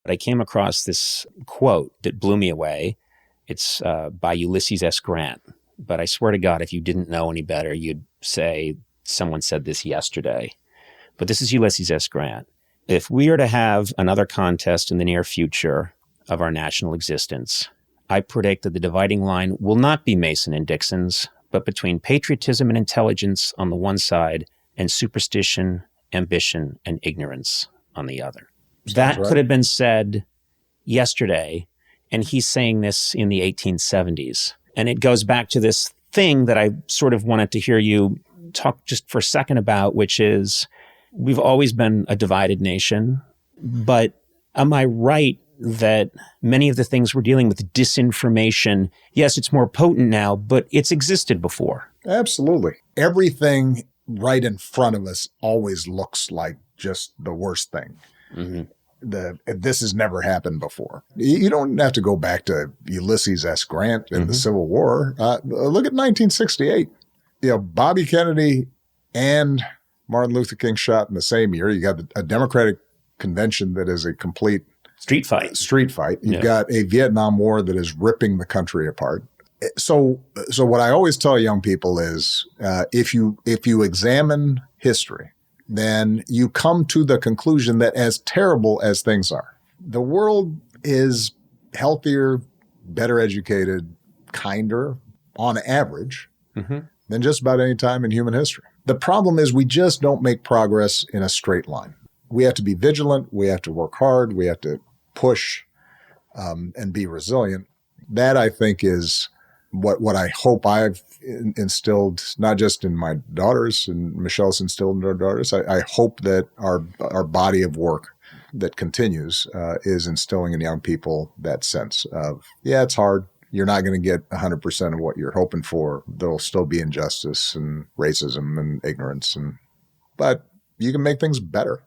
But I came across this quote that blew me away. It's by Ulysses S. Grant. But I swear to God, if you didn't know any better, you'd say someone said this yesterday. But this is Ulysses S. Grant. If we are to have another contest in the near future of our national existence, I predict that the dividing line will not be Mason and Dixon's, but between patriotism and intelligence on the one side and superstition, ambition, and ignorance on the other. That could have been said yesterday, and he's saying this in the 1870s. And it goes back to this thing that I sort of wanted to hear you talk just for a second about, which is we've always been a divided nation, but am I right that many of the things we're dealing with, disinformation, yes, it's more potent now, but it's existed before? Absolutely. Everything right in front of us always looks like just the worst thing. Mm-hmm. This has never happened before. You don't have to go back to Ulysses S. Grant in the Civil War. Look at 1968. Bobby Kennedy and Martin Luther King shot in the same year. You got a Democratic convention that is a complete street fight. You've got a Vietnam War that is ripping the country apart. So what I always tell young people is, if you examine history, then you come to the conclusion that as terrible as things are, the world is healthier, better educated, kinder on average than just about any time in human history. The problem is we just don't make progress in a straight line. We have to be vigilant. We have to work hard. We have to push and be resilient. That, I think, is what I hope I've instilled, not just in my daughters, and Michelle's instilled in her daughters. I hope that our body of work that continues is instilling in young people that sense of, yeah, it's hard. You're not going to get 100% of what you're hoping for. There'll still be injustice and racism and ignorance, but you can make things better.